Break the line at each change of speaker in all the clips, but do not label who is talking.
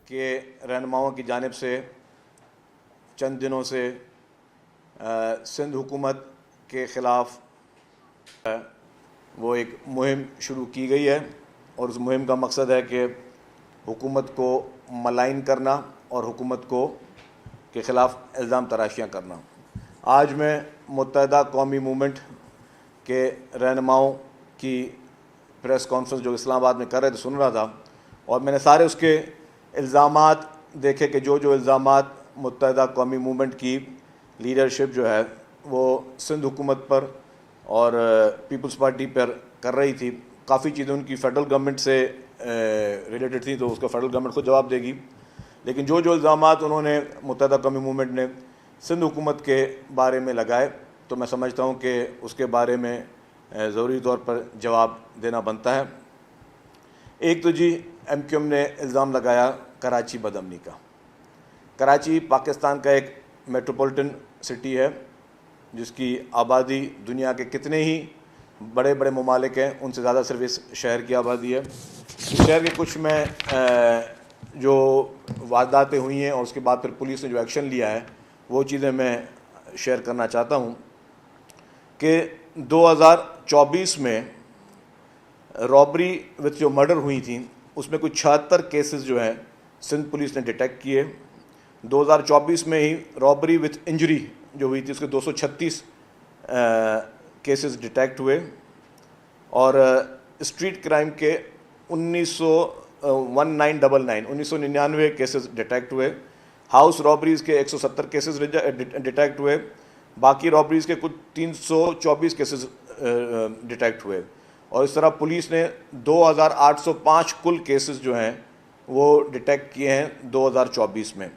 के रहनुमाओं की जानिब से चंद दिनों से सिंध हुकूमत के ख़िलाफ़ वो एक मुहिम शुरू की गई है और उस मुहिम का मकसद है कि हुकूमत को मलाइन करना और हुकूमत को के ख़िलाफ़ इल्ज़ाम तराशियाँ करना। आज मैं मुत्तहदा कौमी मूवमेंट के रहनुमाओं की प्रेस कॉन्फ्रेंस जो इस्लामाबाद में कर रहे थे सुन रहा था और मैंने सारे उसके इल्ज़ामात देखे कि जो इल्ज़ामात मुत्तहदा कौमी मूवमेंट की लीडरशिप जो है वो सिंध हुकूमत पर और पीपल्स पार्टी पर कर रही थी। काफ़ी चीज़ें उनकी फ़ेडरल गवर्नमेंट से रिलेटेड थी, तो उसका फ़ेडरल गवर्नमेंट खुद जवाब देगी। लेकिन जो इल्ज़ामात उन्होंने मुत्तहदा कौमी मूवमेंट ने सिंध हुकूमत के बारे में लगाए, तो मैं समझता हूँ कि उसके बारे में ज़रूरी तौर पर जवाब देना बनता है। एक तो जी MQM ने इल्ज़ाम लगाया कराची बदअमनी का। कराची पाकिस्तान का एक मेट्रोपॉलिटन सिटी है जिसकी आबादी दुनिया के कितने ही बड़े बड़े ममालिक हैं उनसे ज़्यादा सिर्फ इस शहर की आबादी है। इस शहर के कुछ में जो वारदातें हुई हैं और उसके बाद फिर पुलिस ने जो एक्शन लिया है वो चीज़ें मैं शेयर करना चाहता हूँ कि 2024 में रॉबरी विथ जो मर्डर हुई थी उसमें कुछ 76 केसेस जो हैं सिंध पुलिस ने डिटेक्ट किए। 2024 में ही रॉबरी विथ इंजरी जो हुई थी उसके 236 केसेस डिटेक्ट हुए और स्ट्रीट क्राइम के 1999 केसेस डिटेक्ट हुए। हाउस रॉबरीज़ के 170 केसेस डिटेक्ट हुए। बाकी रॉबरीज़ के कुछ 324 केसेस डिटेक्ट हुए और इस तरह पुलिस ने 2805 कुल केसेस जो हैं वो डिटेक्ट किए हैं 2024 में।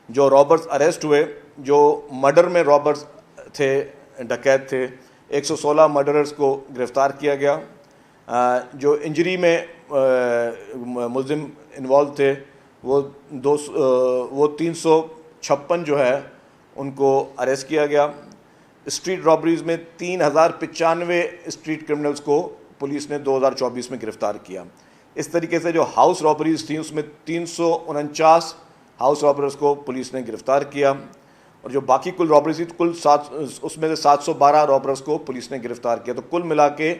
जो रॉबर्स अरेस्ट हुए, जो मर्डर में रॉबर्स थे, डकैत थे, 116 मर्डरर्स को गिरफ़्तार किया गया। जो इंजरी में मुल्ज़िम इन्वॉल्व थे वो 356 जो है उनको अरेस्ट किया गया। स्ट्रीट रॉबरीज़ में 3095 स्ट्रीट क्रिमिनल्स को पुलिस ने 2024 में गिरफ़्तार किया। इस तरीके से जो हाउस रॉबरीज़ थी उसमें 349 हाउस रॉबर्स को पुलिस ने गिरफ़्तार किया और जो बाकी कुल रॉबरीज थी कुल उसमें से 712 रॉबर्स को पुलिस ने गिरफ़्तार किया। तो कुल मिला के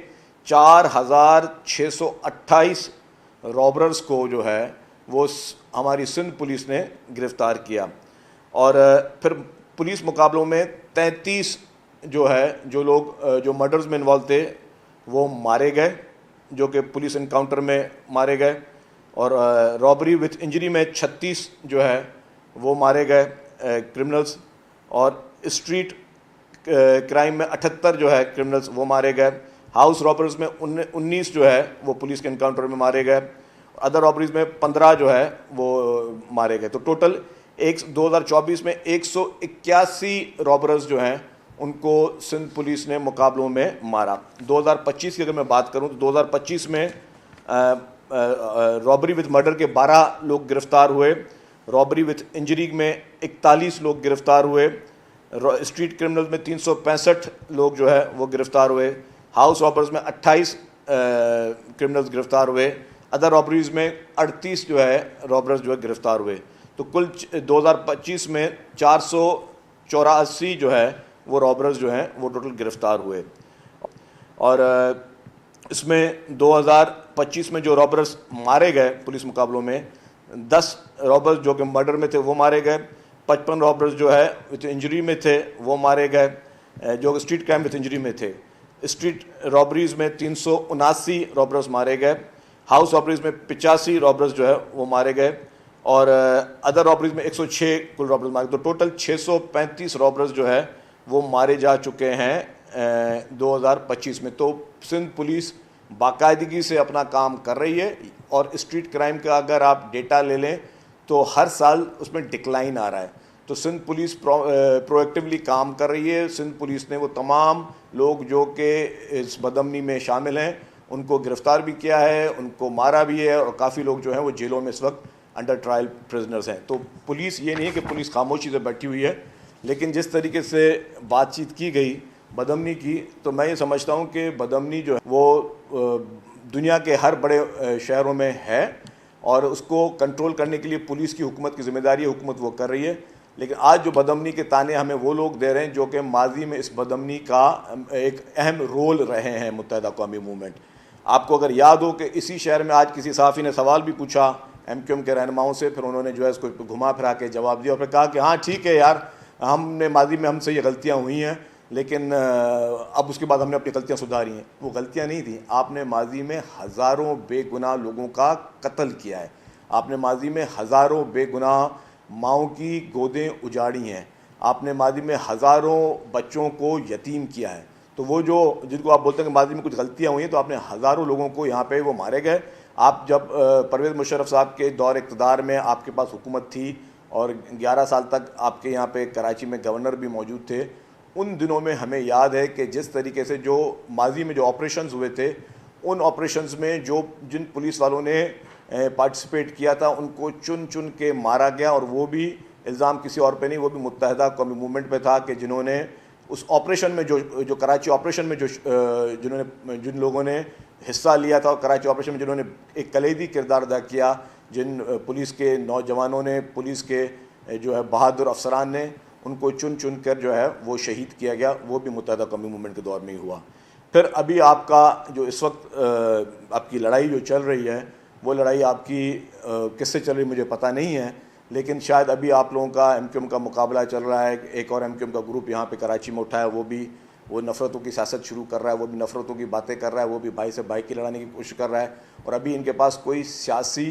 4628 रॉबर्स को जो है वो हमारी सिंध पुलिस ने गिरफ़्तार किया और फिर पुलिस मुकाबलों में 33 जो है जो मर्डर्स में इन्वॉल्व थे वो मारे गए, जो कि पुलिस इनकाउंटर में मारे गए और रॉबरी विथ इंजरी में 36 जो है वो मारे गए क्रिमिनल्स और स्ट्रीट क्राइम में 78 जो है क्रिमिनल्स वो मारे गए। हाउस रॉबर्स में 19 जो है वो पुलिस के इनकाउंटर में मारे गए। अदर रॉबरीज में 15 जो है वो मारे गए। तो टोटल 2024 में 181 रॉबर्स जो हैं उनको सिंध पुलिस ने मुकाबलों में मारा। 2025 की अगर मैं बात करूं तो 2025 में रॉबरी विथ मर्डर के 12 लोग गिरफ़्तार हुए। रॉबरी विथ इंजरी में 41 लोग गिरफ़्तार हुए। स्ट्रीट क्रिमिनल्स में 365 लोग जो है वो गिरफ़्तार हुए। हाउस रॉबर्स में 28 क्रिमिनल्स गिरफ़्तार हुए। अदर रॉबरीज़ में 38 जो है रॉबर्स जो है गिरफ़्तार हुए। तो कुल 2025 में 484 जो है वो रॉबर्स जो हैं वो टोटल गिरफ़्तार हुए और इसमें 2025 में जो रॉबर्स मारे गए पुलिस मुकाबलों में 10 रॉबर्स जो कि मर्डर में थे वो मारे गए। 55 रॉबर्स जो है विथ इंजरी में थे वो मारे गए, जो स्ट्रीट क्राइम विथ इंजरी में थे। स्ट्रीट रॉबरीज़ में 379 रॉबर्स मारे गए। हाउस रॉबरीज़ में 85 रॉबर्स जो है वो मारे गए और अदर रॉबरीज़ में 106 कुल रॉबर्स मारे। तो टोटल 635 रॉबर्स जो है वो मारे जा चुके हैं 2025 में। तो सिंध पुलिस बाकायदगी से अपना काम कर रही है और स्ट्रीट क्राइम का अगर आप डेटा ले लें तो हर साल उसमें डिक्लाइन आ रहा है। तो सिंध पुलिस प्रोएक्टिवली काम कर रही है। सिंध पुलिस ने वो तमाम लोग जो कि इस बदअमनी में शामिल हैं उनको गिरफ़्तार भी किया है, उनको मारा भी है और काफ़ी लोग जो हैं वो जेलों में इस वक्त अंडर ट्रायल प्रिजनर्स हैं। तो पुलिस ये नहीं है कि पुलिस खामोशी से बैठी हुई है, लेकिन जिस तरीके से बातचीत की गई बदअमनी की, तो मैं ये समझता हूँ कि बदअमनी जो है वो दुनिया के हर बड़े शहरों में है और उसको कंट्रोल करने के लिए पुलिस की हुकूमत की जिम्मेदारी है, हुकूमत वो कर रही है। लेकिन आज जो बदअमनी के ताने हमें वो लोग दे रहे हैं जो कि माजी में इस बदअमनी का एक अहम रोल रहे हैं मुत्तहिदा कौमी मूवमेंट। आपको अगर याद हो कि इसी शहर में आज किसी सहाफ़ी ने सवाल भी पूछा MQM के रहनुमाओं से, फिर उन्होंने जो है इसको घुमा फिरा के जवाब दिया और फिर कहा कि हाँ ठीक है यार, हमने माजी में हमसे ये गलतियाँ हुई हैं, लेकिन अब उसके बाद हमने अपनी गलतियाँ सुधारी हैं। वो गलतियाँ नहीं थी, आपने माजी में हज़ारों बेगुनाह लोगों का कत्ल किया है, आपने माजी में हज़ारों बेगुनाह माओं की गोदें उजाड़ी हैं, आपने माजी में हज़ारों बच्चों को यतीम किया है। तो वो जो जिनको आप बोलते हैं कि माजी में कुछ गलतियाँ हुई हैं, तो आपने हज़ारों लोगों को यहाँ पे वो मारे गए। आप जब परवेज़ मुशर्रफ साहब के दौर इक़्तिदार में आपके पास हुकूमत थी और 11 साल तक आपके यहाँ पे कराची में गवर्नर भी मौजूद थे, उन दिनों में हमें याद है कि जिस तरीके से जो माजी में जो ऑपरेशंस हुए थे, उन ऑपरेशंस में जिन पुलिस वालों ने पार्टिसिपेट किया था उनको चुन चुन के मारा गया, और वो भी इल्ज़ाम किसी और पे नहीं, वो भी मुत्तहिदा कौमी मूवमेंट पे था कि जिन्होंने उस ऑपरेशन में जो कराची ऑपरेशन में जिन लोगों ने हिस्सा लिया था और कराची ऑपरेशन में जिन्होंने एक कलीदी किरदार अदा किया, जिन पुलिस के नौजवानों ने, पुलिस के जो है बहादुर अफसरान ने, उनको चुन चुन कर जो है वो शहीद किया गया, वो भी मुत्तहिदा कौमी मूवमेंट के दौर में ही हुआ। फिर अभी आपका जो इस वक्त आपकी लड़ाई जो चल रही है, वो लड़ाई आपकी किससे चल रही मुझे पता नहीं है, लेकिन शायद अभी आप लोगों का MQM का मुकाबला चल रहा है। एक और MQM का ग्रुप यहाँ पे कराची में उठा है, वो नफ़रतों की सियासत शुरू कर रहा है, वो भी नफ़रतों की बातें कर रहा है, वो भी भाई से भाई की लड़ाने की कोशिश कर रहा है। और अभी इनके पास कोई सियासी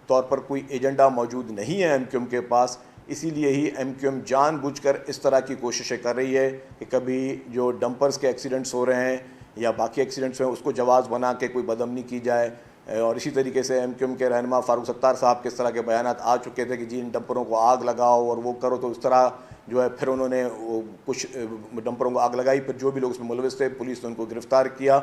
तौर पर कोई एजेंडा मौजूद नहीं है MQM के पास, इसीलिए ही MQM जानबूझकर इस तरह की कोशिशें कर रही है कि कभी जो डंपर्स के एक्सीडेंट्स हो रहे हैं या बाकी एक्सीडेंट्स हैं उसको जवाज़ बना के कोई बदअमनी की जाए। और इसी तरीके से MQM के रहनुमा फारूक सत्तार साहब के इस तरह के बयानात आ चुके थे कि जी इन डंपरों को आग लगाओ और वो करो, तो उस तरह जो है फिर उन्होंने कुछ डंपरों को आग लगाई, फिर जो भी लोग उसमें मुलविस थे पुलिस ने उनको गिरफ़्तार किया।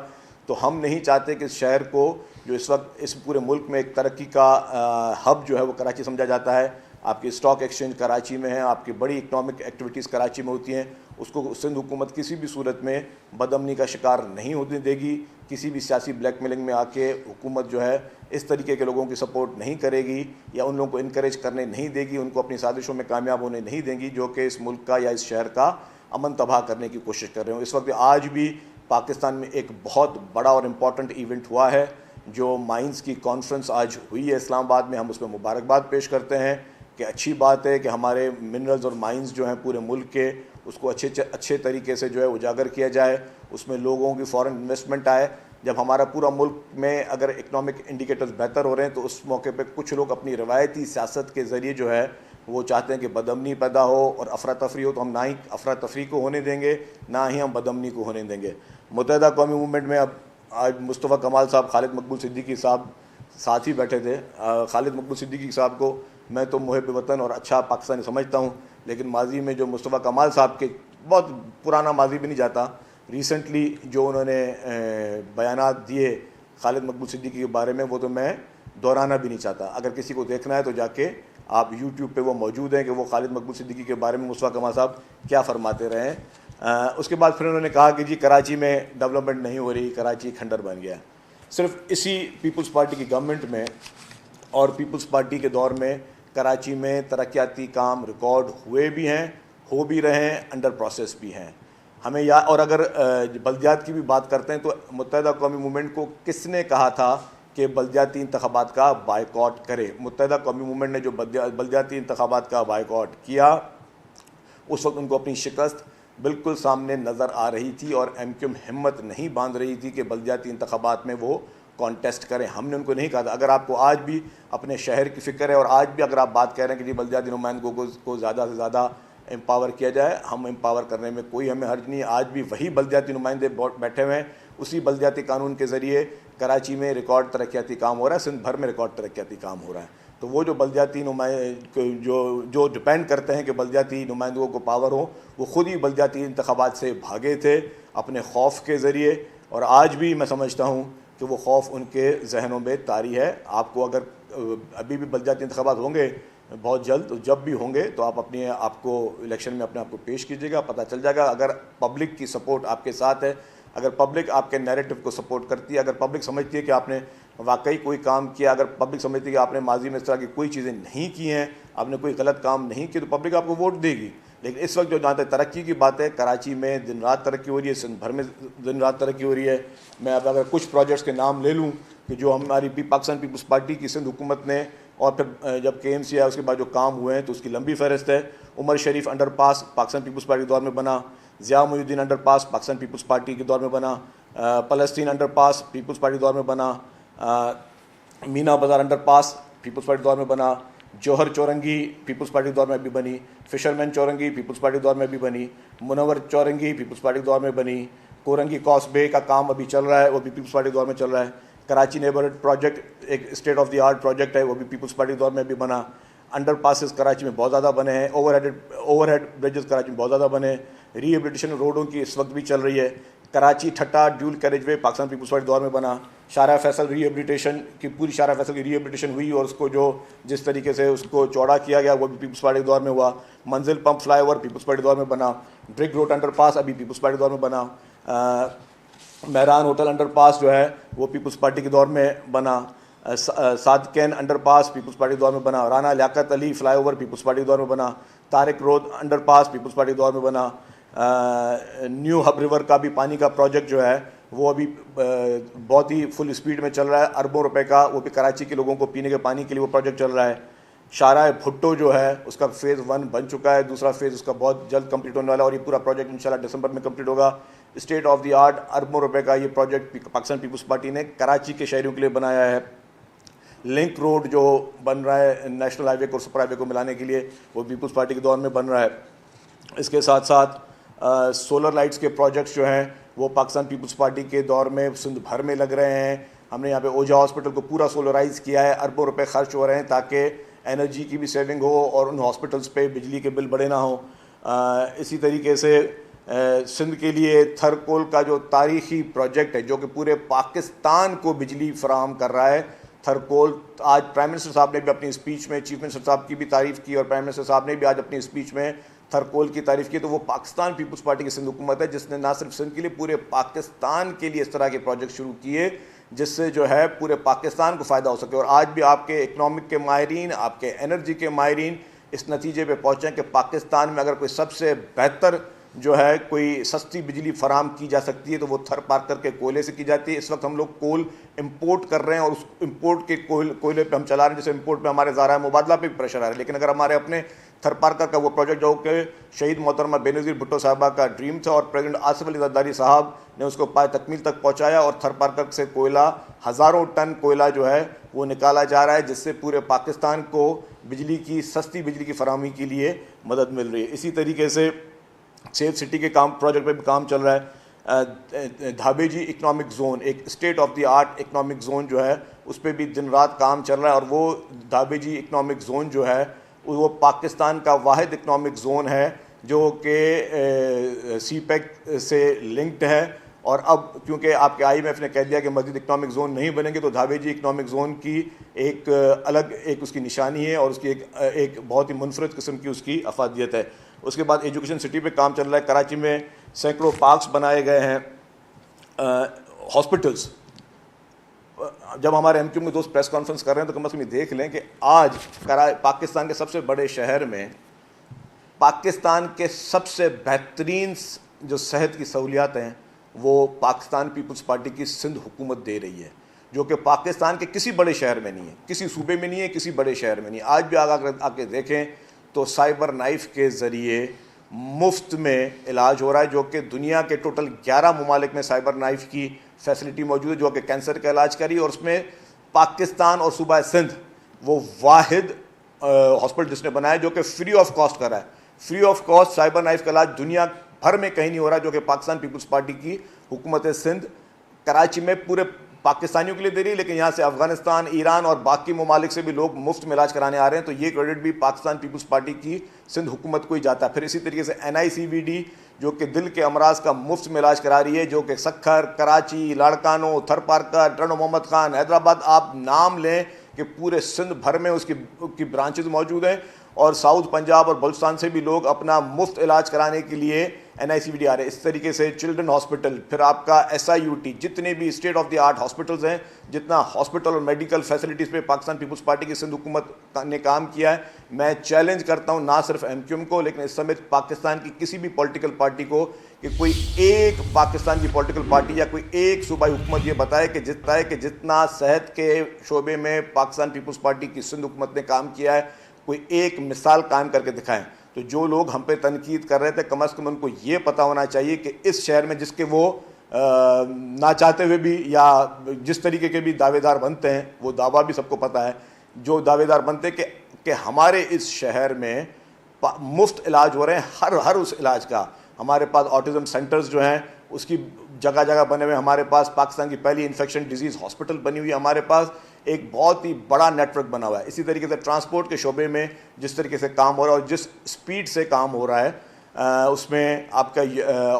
तो हम नहीं चाहते कि इस शहर को, जो इस वक्त इस पूरे मुल्क में एक तरक्की का हब जो है वो कराची समझा जाता है, आपकी स्टॉक एक्सचेंज कराची में है, आपकी बड़ी इकनॉमिक एक्टिविटीज़ कराची में होती हैं, उसको सिंध हुकूमत किसी भी सूरत में बदअमनी का शिकार नहीं होने देगी। किसी भी सियासी ब्लैकमेलिंग में आके हुकूमत जो है इस तरीके के लोगों की सपोर्ट नहीं करेगी या उन लोगों को इनकरेज करने नहीं देगी, उनको अपनी साजिशों में कामयाब होने नहीं देंगी जो कि इस मुल्क का या इस शहर का अमन तबाह करने की कोशिश कर रहे हो। इस वक्त आज भी पाकिस्तान में एक बहुत बड़ा और इम्पॉर्टेंट इवेंट हुआ है, जो माइंस की कॉन्फ्रेंस आज हुई है इस्लामाबाद में। हम उसमें मुबारकबाद पेश करते हैं कि अच्छी बात है कि हमारे मिनरल्स और माइंस जो हैं पूरे मुल्क के, उसको अच्छे तरीके से जो है उजागर किया जाए, उसमें लोगों की फ़ॉरेन इन्वेस्टमेंट आए। जब हमारा पूरा मुल्क में अगर इकनॉमिक इंडिकेटर्स बेहतर हो रहे हैं तो उस मौके पे कुछ लोग अपनी रवायती सियासत के ज़रिए जो है वो चाहते हैं कि बदअमनी पैदा हो और अफरा तफरी हो, तो हम ना ही अफरा तफरी को होने देंगे, ना ही हम बदअमनी को होने देंगे। मुत्तहिदा कौमी मूवमेंट में अब आज मुस्तफ़ा कमाल साहब, खालिद मकबूल सिद्दीकी साहब साथ ही बैठे थे। खालिद मकबूल सिद्दीकी साहब को मैं तो मुहिब वतन और अच्छा पाकिस्तानी समझता हूँ, लेकिन माजी में जो मुस्तफ़ा कमाल साहब के, बहुत पुराना माजी भी नहीं जाता, रिसेंटली जो उन्होंने बयानात दिए खालिद मकबूल सिद्दीकी के बारे में, वो तो मैं दोहराना भी नहीं चाहता। अगर किसी को देखना है तो जाके आप YouTube पे वो मौजूद हैं कि वो खालिद मकबूल सिद्दीकी के बारे में मुस्तफ़ा कमाल साहब क्या फरमाते रहे हैं। उसके बाद फिर उन्होंने कहा कि जी कराची में डेवलपमेंट नहीं हो रही, कराची खंडर बन गया। सिर्फ इसी पीपल्स पार्टी की गवर्नमेंट में और पीपल्स पार्टी के दौर में कराची में तरक्याती काम रिकॉर्ड हुए भी हैं, हो भी रहे हैं, अंडर प्रोसेस भी हैं। हमें और अगर बल्दियात की भी बात करते हैं तो मुत्तहिदा कौमी मूवमेंट को किसने कहा था कि बल्दियाती इंतखाबात का बायकॉट करे? मुत्तहिदा कौमी मूवमेंट ने जो बल्दियाती इंतखाबात का बायकॉट किया, उस वक्त उनको अपनी शिकस्त बिल्कुल सामने नज़र आ रही थी और MQM हिम्मत नहीं बांध रही थी कि बल्दियाती इंतखाबात में वो कॉन्टेस्ट करें। हमने उनको नहीं कहा था। अगर आपको आज भी अपने शहर की फ़िक्र है और आज भी अगर आप बात कह रहे हैं कि जी बल्दियाती नुमाइंदों को ज़्यादा से ज़्यादा एम्पावर किया जाए, हम एम्पावर करने में कोई हमें हर्ज नहीं है। आज भी वही बल्दियाती नुमाइंदे बैठे हुए हैं, उसी बल्दियाती कानून के ज़रिए कराची में रिकॉर्ड तरक्याती काम हो रहा है, सिंध भर में रिकॉर्ड तरक्याती काम हो रहा है। तो वो जो बल्दियाती जो डिपेंड करते हैं कि बल्दियाती नुमाइंदों को पावर हो, वो ख़ुद ही बल्दियाती इंतखाबात से भागे थे अपने खौफ के ज़रिए, और आज भी मैं समझता हूँ कि वो खौफ उनके जहनों में तारी है। आपको अगर अभी भी बल्दियाती इंतखाबात होंगे बहुत जल्द, तो जब भी होंगे तो आप आपको इलेक्शन में अपने आप को पेश कीजिएगा, पता चल जाएगा। अगर पब्लिक की सपोर्ट आपके साथ है, अगर पब्लिक आपके नैरेटिव को सपोर्ट करती है, अगर पब्लिक समझती है कि आपने वाकई कोई काम किया, अगर पब्लिक समझती है कि आपने माजी में इस तरह की कोई चीज़ें नहीं की हैं, आपने कोई गलत काम नहीं किया, तो पब्लिक आपको वोट देगी। लेकिन इस वक्त जो जहाँ तक तरक्की की बात है, कराची में दिन रात तरक्की हो रही है, सिंध भर में दिन रात तरक्की हो रही है। मैं अब अगर कुछ प्रोजेक्ट्स के नाम ले लूँ कि जो हमारी पाकिस्तान पीपल्स पार्टी की सिंध हुकूमत ने, और फिर जब KMC आया उसके बाद जो काम हुए हैं, तो उसकी लंबी फहरिस्त है। Umar Sharif underpass Pakistan peoples Party के दौर में बना, Zia Muhiuddin underpass Pakistan peoples Party के दौर में बना, फ़लस्तीन अंडरपास पीपल्स पार्टी के दौर में बना, मीना बाज़ार अंडरपास पीपल्स पार्टी दौर में बना, जौहर चौरंगी पीपल्स पार्टी दौर में भी बनी, फिशरमैन चौरंगी पीपल्स पार्टी दौर में भी बनी, मुनव्वर चौरंगी पीपल्स पार्टी दौर में बनी, कोरंगी कॉस्बे का काम अभी चल रहा है, वो भी पीपल्स पार्टी दौर में चल रहा है। कराची नेबरहुड प्रोजेक्ट एक state of the art project है, वो भी पीपल्स पार्टी दौर में भी बना। अंडर पासिस कराची में बहुत ज़्यादा बने हैं, ओवरहेड ब्रिजेस कराची में बहुत ज़्यादा बने। रिहेबिलिटेशन रोडों की इस वक्त भी चल रही है। Karachi Thatta dual carriageway Pakistan peoples party दौर में बना। शारा फैसल रिहेबिलिटेशन की, पूरी शारा फैसल की रिहेबिलिटेशन हुई और उसको जो जिस तरीके से उसको चौड़ा किया गया वो भी पीपल्स पार्टी के दौर में हुआ। मंजिल पंप फ्लाईओवर पीपल्स पार्टी दौर में बना। ब्रिक रोड अंडरपास अभी पीपल्स पार्टी दौर में बना। मेहरान होटल अंडरपास जो है वो पीपल्स पार्टी के दौर में बना। सादकैन अंडरपास पीपल्स पार्टी के दौर में बना। Rana Liaquat Ali flyover Peoples Party के दौर में बना। Tariq Road underpass Peoples Party के दौर में बना। न्यू हब रिवर का भी पानी का प्रोजेक्ट जो है वो अभी बहुत ही फुल स्पीड में चल रहा है, अरबों रुपए का, वो भी कराची के लोगों को पीने के पानी के लिए वो प्रोजेक्ट चल रहा है। शारा भुट्टो जो है उसका फ़ेज़ 1 बन चुका है, दूसरा फेज़ उसका बहुत जल्द कंप्लीट होने वाला है और ये पूरा प्रोजेक्ट इंशाल्लाह दिसंबर में कंप्लीट होगा। स्टेट ऑफ द आर्ट अरबों रुपए का ये प्रोजेक्ट पाकिस्तान पीपल्स पार्टी ने कराची के शहरियों के लिए बनाया है। लिंक रोड जो बन रहा है नेशनल हाईवे को और सुपर हाईवे को मिलाने के लिए, वो पीपल्स पार्टी के दौर में बन रहा है। इसके साथ साथ सोलर लाइट्स के प्रोजेक्ट्स जो हैं वो पाकिस्तान पीपल्स पार्टी के दौर में सिंध भर में लग रहे हैं। हमने यहाँ पे ओजा हॉस्पिटल को पूरा सोलराइज़ किया है, अरबों रुपए खर्च हो रहे हैं ताकि एनर्जी की भी सेविंग हो और उन हॉस्पिटल्स पे बिजली के बिल बड़े ना हो। इसी तरीके से सिंध के लिए थरकोल का जो तारीख़ी प्रोजेक्ट है जो कि पूरे पाकिस्तान को बिजली फराहम कर रहा है, थरकोल, आज प्राइम मिनिस्टर साहब ने भी अपनी स्पीच में, चीफ मिनिस्टर साहब की भी तारीफ़ की और प्राइम मिनिस्टर साहब ने भी आज अपनी स्पीच में थरकोल की तारीफ़ की। तो वो पाकिस्तान पीपल्स पार्टी की सिंध हुकूमत है जिसने ना सिर्फ सिंध के लिए पूरे पाकिस्तान के लिए इस तरह के प्रोजेक्ट शुरू किए जिससे जो है पूरे पाकिस्तान को फ़ायदा हो सके। और आज भी आपके इकनॉमिक के माहिरीन, आपके एनर्जी के माहिरीन इस नतीजे पे पहुँचे कि पाकिस्तान में अगर कोई सबसे बेहतर जो है कोई सस्ती बिजली फराम की जा सकती है तो वो थर पार करके कोयले से की जाती है। इस वक्त हम लोग कोल इंपोर्ट कर रहे हैं और उस इंपोर्ट के कोयले पे हम चला रहे हैं, जैसे इंपोर्ट पे हमारे ज़ारा मुबादला पे भी प्रेशर आ रहा है। लेकिन अगर हमारे अपने थर पारकर का वो प्रोजेक्ट जो कि शहीद मोहतरमा बेनज़ीर भुट्टो साहबा का ड्रीम था और प्रेसिडेंट आसिफ अली ज़रदारी साहब ने उसको पाए तकमील तक पहुँचाया और थर पारकर से कोयला, हज़ारों टन कोयला जो है वो निकाला जा रहा है जिससे पूरे पाकिस्तान को बिजली की, सस्ती बिजली की फराहमी के लिए मदद मिल रही है। इसी तरीके से सेफ सिटी के काम प्रोजेक्ट पे भी काम चल रहा है। धाबेजी इकनॉमिक जोन एक state of the art economic zone जो है उस पर भी दिन रात काम चल रहा है और वो धाबेजी इकनॉमिक जोन जो है वो पाकिस्तान का वाहिद इकनॉमिक जोन है जो कि सीपेक से लिंक्ड है। और अब क्योंकि आपके IMF ने कह दिया कि मज़ीद इकनॉमिक जोन नहीं बनेंगे तो धाबेजी इकनॉमिक जोन की एक अलग एक उसकी निशानी है और उसकी एक बहुत ही मुनफरद किस्म की उसकी अफादियत है। उसके बाद एजुकेशन सिटी पे काम चल रहा है। कराची में सैकड़ों पार्क्स बनाए गए हैं, हॉस्पिटल्स। जब हमारे MQ में दोस्त प्रेस कॉन्फ्रेंस कर रहे हैं तो कम से कम ये देख लें कि आज पाकिस्तान के सबसे बड़े शहर में पाकिस्तान के सबसे बेहतरीन जो सेहत की सहूलियात हैं वो पाकिस्तान पीपल्स पार्टी की सिंध हुकूमत दे रही है, जो कि पाकिस्तान के किसी बड़े शहर में नहीं है, किसी सूबे में नहीं है, किसी बड़े शहर में नहीं है। आज भी आके देखें तो साइबर नाइफ के ज़रिए मुफ्त में इलाज हो रहा है, जो कि दुनिया के टोटल 11 ममालिक में साइबर नाइफ की फैसिलिटी मौजूद है जो कि कैंसर का इलाज करी। और उसमें पाकिस्तान और सूबा सिंध वो वाहिद हॉस्पिटल जिसने बनाया जो कि फ्री ऑफ कॉस्ट कर रहा है। Free of cost cyber knife का इलाज दुनिया भर में कहीं नहीं हो रहा, जो कि पाकिस्तान पीपल्स पार्टी की हुकूमत सिंध कराची में पूरे पाकिस्तानियों के लिए दे रही है, लेकिन यहाँ से अफगानिस्तान, ईरान और बाकी ममालिक से भी लोग मुफ्त में इलाज कराने आ रहे हैं। तो ये क्रेडिट भी पाकिस्तान पीपल्स पार्टी की सिंध हुकूमत को ही जाता है। फिर इसी तरीके से NICVD जो कि दिल के अमराज का मुफ्त में इलाज करा रही है, जो कि सक्खर, कराची, लाड़कानो, थरपारकर, टर्नो मोहम्मद खान, हैदराबाद, आप नाम लें कि पूरे सिंध भर में उसकी ब्रांचेज मौजूद हैं। और साउथ पंजाब और बलूचिस्तान से भी लोग अपना मुफ्त इलाज कराने के लिए NICVD आ रहे हैं, इस तरीके से चिल्ड्रन हॉस्पिटल, फिर आपका SIUT, जितने भी state of the art hospitals हैं, जितना हॉस्पिटल और मेडिकल फैसिलिटीज़ पे पाकिस्तान पीपल्स पार्टी की सिंध हुकूमत ने काम किया है, मैं चैलेंज करता हूँ ना सिर्फ MQM को लेकिन इस समय पाकिस्तान की किसी भी पॉलिटिकल पार्टी को कि कोई एक पाकिस्तान की पॉलिटिकल पार्टी या कोई एक सूबाई हुकूमत ये बताए कि जितना सेहत के शोबे में पाकिस्तान पीपल्स पार्टी की सिंध हुकूमत ने काम किया है, कोई एक मिसाल कायम करके दिखाएं। तो जो लोग हम पे तनकीद कर रहे थे, कम अज़ कम उनको ये पता होना चाहिए कि इस शहर में जिसके वो ना चाहते हुए भी या जिस तरीके के भी दावेदार बनते हैं, वो दावा भी सबको पता है, जो दावेदार बनते हैं कि हमारे इस शहर में मुफ्त इलाज हो रहे हैं, हर उस इलाज का। हमारे पास ऑटिज़म सेंटर्स जो हैं उसकी जगह जगह बने हुए, हमारे पास पाकिस्तान की पहली इन्फेक्शन डिजीज़ हॉस्पिटल बनी हुई है, हमारे पास एक बहुत ही बड़ा नेटवर्क बना हुआ है। इसी तरीके से ट्रांसपोर्ट के शोबे में जिस तरीके से काम हो रहा है और जिस स्पीड से काम हो रहा है, उसमें आपका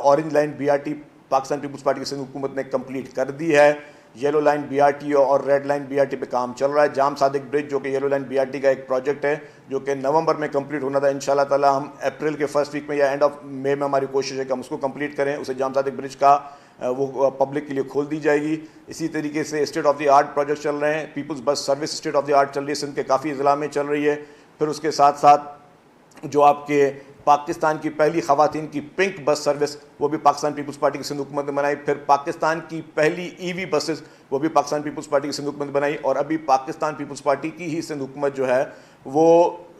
orange line BRT Pakistan peoples Party की सिंध हुकूमत ने कंप्लीट कर दी है। येलो लाइन BRT और रेड लाइन BRT पे काम चल रहा है। जाम सादिक ब्रिज जो कि येलो लाइन BRT का एक प्रोजेक्ट है जो कि नवंबर में कंप्लीट होना था, इंशाल्लाह ताला हम अप्रैल के फर्स्ट वीक में या एंड ऑफ मई में हमारी कोशिश है कि हम उसको कंप्लीट करें। उसे जाम सादिक ब्रिज का वो पब्लिक के लिए खोल दी जाएगी। इसी तरीके से state of the art project चल रहे हैं, Peoples Bus Service state of the art चल रही है, सिंध के काफ़ी ज़िला में चल रही है। फिर उसके साथ साथ जो आपके पाकिस्तान की पहली ख़वातीन की पिंक बस सर्विस वो भी पाकिस्तान पीपल्स पार्टी की सिंध हुकूमत ने बनाई। फिर पाकिस्तान की पहली EV बसेस वो भी पाकिस्तान पीपल्स पार्टी की सिंध हुकूमत ने बनाई। और अभी पाकिस्तान पीपल्स पार्टी की ही सिंध हुकूमत जो है वो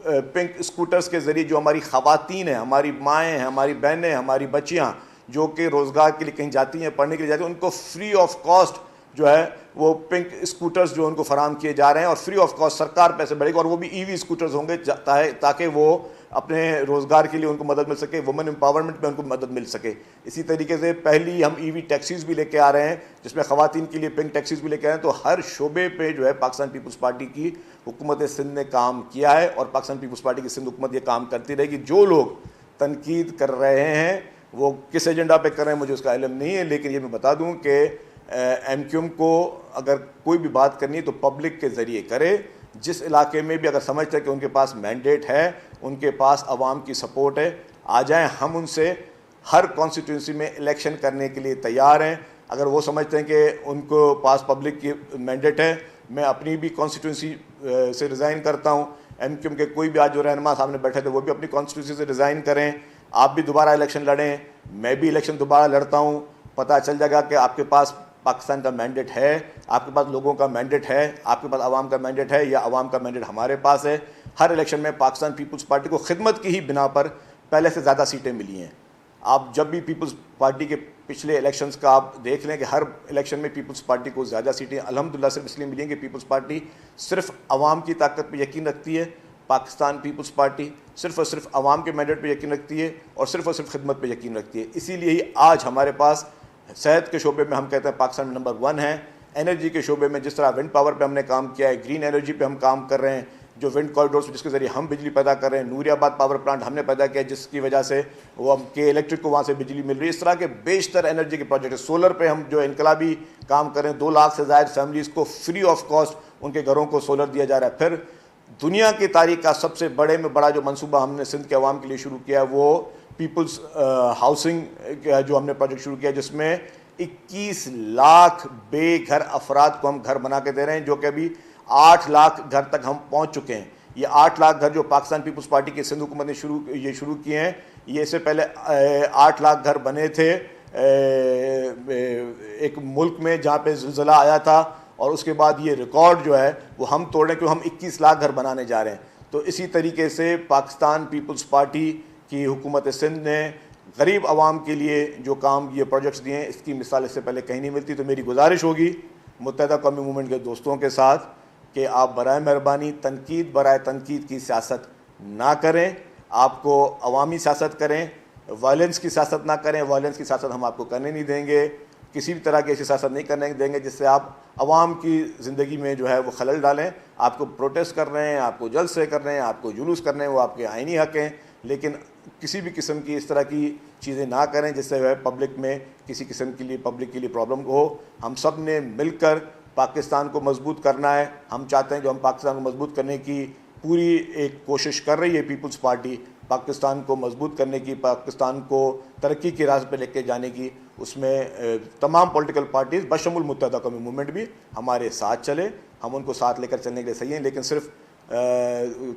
पिंक स्कूटर्स के ज़रिए जो हमारी ख़वातीन हैं, हमारी माएँ हैं, हमारी बहनें, हमारी बच्चियाँ जो कि रोज़गार के लिए कहीं जाती हैं, पढ़ने के लिए जाती हैं, उनको फ्री ऑफ कॉस्ट जो है वो पिंक स्कूटर्स जो उनको फराम किए जा रहे हैं और फ्री ऑफ कॉस्ट सरकार पैसे बढ़ेगी और वो भी EV स्कूटर्स होंगे ताकि वो अपने रोज़गार के लिए उनको मदद मिल सके, वुमेन एम्पावरमेंट में उनको मदद मिल सके। इसी तरीके से पहली हम EV टैक्सीज़ भी लेके आ रहे हैं जिसमें ख़वातीन के लिए पिंक टैक्सीज़ भी लेके आ रहे हैं। तो हर शोबे पे जो है पाकिस्तान पीपल्स पार्टी की हुकूमत सिंध ने काम किया है और पाकिस्तान पीपल्स पार्टी की सिंध हुकूमत ये काम करती रहेगी। जो लोग तनकीद कर रहे हैं वो किस एजेंडा पे कर रहे हैं मुझे उसका इल्म नहीं है, लेकिन ये मैं बता दूं कि MQM को अगर कोई भी बात करनी है तो पब्लिक के ज़रिए करे। जिस इलाके में भी अगर समझते हैं कि उनके पास मैंडेट है, उनके पास आवाम की सपोर्ट है, आ जाएं, हम उनसे हर कॉन्स्टिट्यूंसी में इलेक्शन करने के लिए तैयार हैं। अगर वो समझते हैं कि उनको पास पब्लिक की मैंडेट है, मैं अपनी भी कॉन्स्टिट्यूंसी से रिज़ाइन करता हूँ। MQM के कोई भी आज जो रहनुमा सामने बैठे थे वो भी अपनी कॉन्स्टिट्यूंसी से रिज़ाइन करें। आप भी दोबारा इलेक्शन लड़ें, मैं भी इलेक्शन दोबारा लड़ता हूँ। पता चल जाएगा कि आपके पास पाकिस्तान का मैंडेट है, आपके पास लोगों का मैंडेट है, आपके पास आवाम का मैंडेट है या आवाम का मैंडेट हमारे पास है। हर इलेक्शन में पाकिस्तान पीपल्स पार्टी को खिदमत की ही बिना पर पहले से ज़्यादा सीटें मिली हैं। आप जब भी पीपल्स पार्टी के पिछले इलेक्शंस का आप देख लें कि हर इलेक्शन में पीपल्स पार्टी को ज़्यादा सीटें अल्हम्दुलिल्लाह सिर्फ इसलिए मिली हैं कि पीपल्स पार्टी सिर्फ आवाम की ताकत पर यकीन रखती है। पाकिस्तान पीपल्स पार्टी सिर्फ और सिर्फ आवाम के मैंडेट पे यकीन रखती है और सिर्फ खिदमत पे यकीन रखती है। इसीलिए ही आज हमारे पास सेहत के शोबे में हम कहते हैं पाकिस्तान नंबर 1 है। एनर्जी के शोबे में जिस तरह विंड पावर पे हमने काम किया है, ग्रीन एनर्जी पे हम काम कर रहे हैं, जो विंड कॉरिडोर्स जिसके ज़रिए हम बिजली पैदा कर रहे हैं, नूरियाबाद पावर प्लांट हमने पैदा किया जिसकी वजह से वो हम के इलेक्ट्रिक को वहाँ से बिजली मिल रही है। इस तरह के बेशतर एनर्जी के प्रोजेक्ट है। सोलर पे हम जो इनकलाबी काम कर रहे हैं, 2 लाख से ज़ायद फैमिलीज़ को फ्री ऑफ कॉस्ट उनके घरों को सोलर दिया जा रहा है। फिर दुनिया की तारीख का सबसे बड़े में बड़ा जो मंसूबा हमने सिंध के अवाम के लिए शुरू किया है वो पीपल्स हाउसिंग जो हमने प्रोजेक्ट शुरू किया जिसमें 21 लाख बेघर अफराद को हम घर बना के दे रहे हैं, जो कि अभी 8 लाख घर तक हम पहुंच चुके हैं। ये 8 लाख घर जो पाकिस्तान पीपल्स पार्टी की सिंध हुकूमत ने शुरू किए हैं, ये इससे पहले 8 लाख घर बने थे एक मुल्क में जहाँ पे ज़िलज़ला आया था और उसके बाद ये रिकॉर्ड जो है वो हम तोड़ रहे हैं क्योंकि हम 21 लाख घर बनाने जा रहे हैं। तो इसी तरीके से पाकिस्तान पीपल्स पार्टी की हुकूमत सिंध ने गरीब आवाम के लिए जो काम ये प्रोजेक्ट्स दिए हैं इसकी मिसाल इससे पहले कहीं नहीं मिलती। तो मेरी गुजारिश होगी मुत्तहिदा कौमी मूवमेंट के दोस्तों के साथ कि आप बराए मेहरबानी बराए तनकीद की सियासत ना करें, आपको अवामी सियासत करें, वायलेंस की सियासत ना करें। वायलेंस की सियासत हम आपको करने नहीं देंगे, किसी भी तरह की ऐसी सियासत नहीं करने देंगे जिससे आप अवाम की ज़िंदगी में जो है वो खलल डालें। आपको प्रोटेस्ट कर रहे हैं, आपको जलसे कर रहे हैं, आपको जुलूस कर रहे हैं, वो आपके आइनी हक़ हैं, लेकिन किसी भी किस्म की इस तरह की चीज़ें ना करें जिससे वह पब्लिक में किसी किस्म के लिए पब्लिक के लिए प्रॉब्लम हो। हम सब ने मिलकर पाकिस्तान को मजबूत करना है। हम चाहते हैं जो हम पाकिस्तान को मजबूत करने की पूरी एक कोशिश कर रही है पीपल्स पार्टी, पाकिस्तान को मजबूत करने की, पाकिस्तान को तरक्की की राह पर लेके जाने की, उसमें तमाम पॉलिटिकल पार्टीज़ बशमुल मुत्तहिदा कौमी मूवमेंट भी हमारे साथ चले। हम उनको साथ लेकर चलने के लिए सही हैं, लेकिन सिर्फ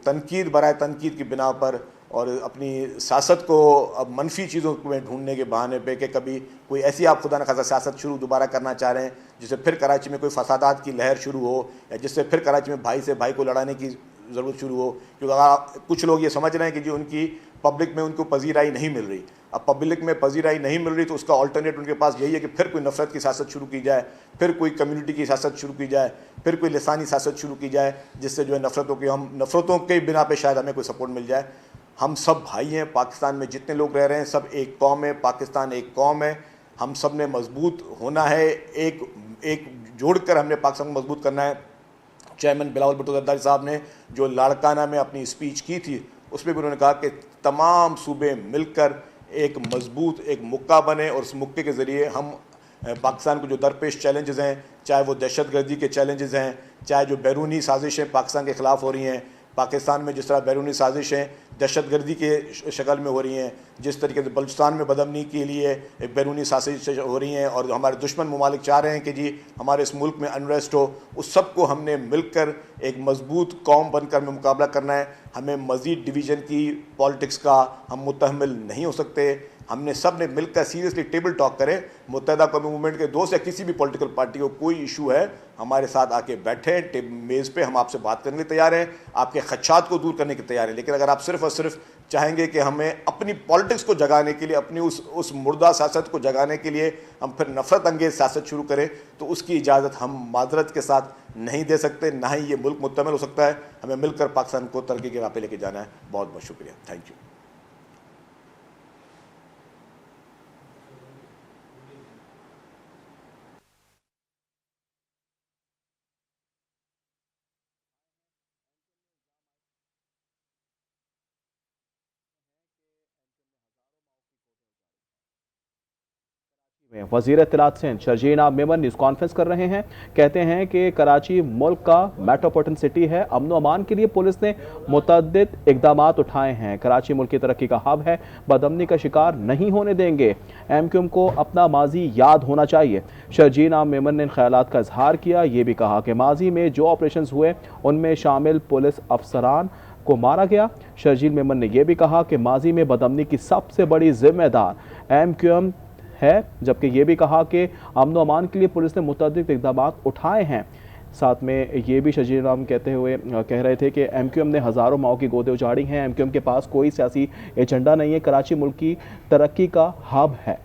तनकीद बराए तनकीद की बिना पर और अपनी सियासत को अब मनफी चीज़ों में ढूंढने के बहाने पे कि कभी कोई ऐसी आप खुदा न खासा सियासत शुरू दोबारा करना चाह रहे हैं जिससे फिर कराची में कोई फसादात की लहर शुरू हो, या जिससे फिर कराची में भाई से भाई को लड़ाने की ज़रूरत शुरू हो। क्योंकि अगर कुछ लोग ये समझ रहे हैं कि जी उनकी पब्लिक में उनको पजीराई नहीं मिल रही, अब पब्लिक में पजीराई नहीं मिल रही तो उसका अल्टरनेट उनके पास यही है कि फिर कोई नफरत की सियासत शुरू की जाए, फिर कोई कम्युनिटी की सियासत शुरू की जाए, फिर कोई लिसानी सियासत शुरू की जाए, जिससे जो है नफरतों के बिना पे शायद हमें कोई सपोर्ट मिल जाए। हम सब भाई हैं, पाकिस्तान में जितने लोग रह रहे हैं सब एक कौम है, पाकिस्तान एक कौम है। हम सब ने मजबूत होना है, एक जोड़कर हमने पाकिस्तान को मजबूत करना है। चेयरमैन बिलावल भुट्टो जरदारी साहब ने जो लाड़काना में अपनी स्पीच की थी उसमें भी उन्होंने कहा कि तमाम सूबे मिलकर एक मजबूत एक मुक्का बने और उस मुक्के के ज़रिए हम पाकिस्तान को जो दरपेश चैलेंजेस हैं, चाहे वो दहशतगर्दी के चैलेंजेस हैं, चाहे जो बैरूनी साजिशें पाकिस्तान के ख़िलाफ़ हो रही हैं, पाकिस्तान में जिस तरह बैरूनी साजिशें दहशतगर्दी के शक्ल में हो रही हैं, जिस तरीके से बलूचिस्तान में बदअमनी के लिए एक बैरूनी साजिशें हो रही हैं और हमारे दुश्मन ममालिक चाह रहे हैं कि जी हमारे इस मुल्क में अनरेस्ट हो, उस सब को हमने मिलकर एक मजबूत कौम बनकर हमें मुकाबला करना है। हमें मज़ीद डिवीज़न की पॉलिटिक्स का हम मुतहम्मिल नहीं हो सकते। हमने सब ने मिलकर सीरियसली टेबल टॉक करें। मुत्तहिदा कौमी मूवमेंट के दोस्त या किसी भी पॉलिटिकल पार्टी को कोई इशू है, हमारे साथ आके बैठें मेज़ पे, हम आपसे बात करने के लिए तैयार हैं, आपके खदशात को दूर करने के तैयार हैं। लेकिन अगर आप सिर्फ और सिर्फ चाहेंगे कि हमें अपनी पॉलिटिक्स को जगाने के लिए, अपनी उस मुर्दा सियासत को जगाने के लिए हम फिर नफरत अंगेज सियासत शुरू करें, तो उसकी इजाज़त हम माजरत के साथ नहीं दे सकते, ना ही ये मुल्क मुकम्मल हो सकता है। हमें मिलकर पाकिस्तान को तरक्की के राह पे लेके जाना है। बहुत बहुत शुक्रिया, थैंक यू।
वज़ीर इत्तलात सिंध शर्जील मेमन न्यूज़ कॉन्फ्रेंस कर रहे हैं। कहते हैं कि कराची मुल्क का मेट्रोपॉलिटन सिटी है, अमन अमान के लिए पुलिस ने मुतअद्दिद इक़दाम उठाए हैं। कराची मुल्क की तरक्की का हब है, बदअमनी का शिकार नहीं होने देंगे। MQM को अपना माजी याद होना चाहिए। शर्जील मेमन ने इन ख्यालात का इजहार किया, ये भी कहा कि माजी में जो ऑपरेशन हुए उनमें शामिल पुलिस अफसरान को मारा गया। शर्जील मेमन ने यह भी कहा कि माजी में बदअमनी की सबसे बड़ी जिम्मेदार MQM है, जबकि ये भी कहा कि अमन व अमान के लिए पुलिस ने मुतअद्दिद इक़दाम उठाए हैं। साथ में ये भी शर्जील कह रहे थे कि MQM ने हज़ारों माओं की गोदें उजाड़ी हैं। MQM के पास कोई सियासी एजेंडा नहीं है, कराची मुल्क की तरक्की का हब है।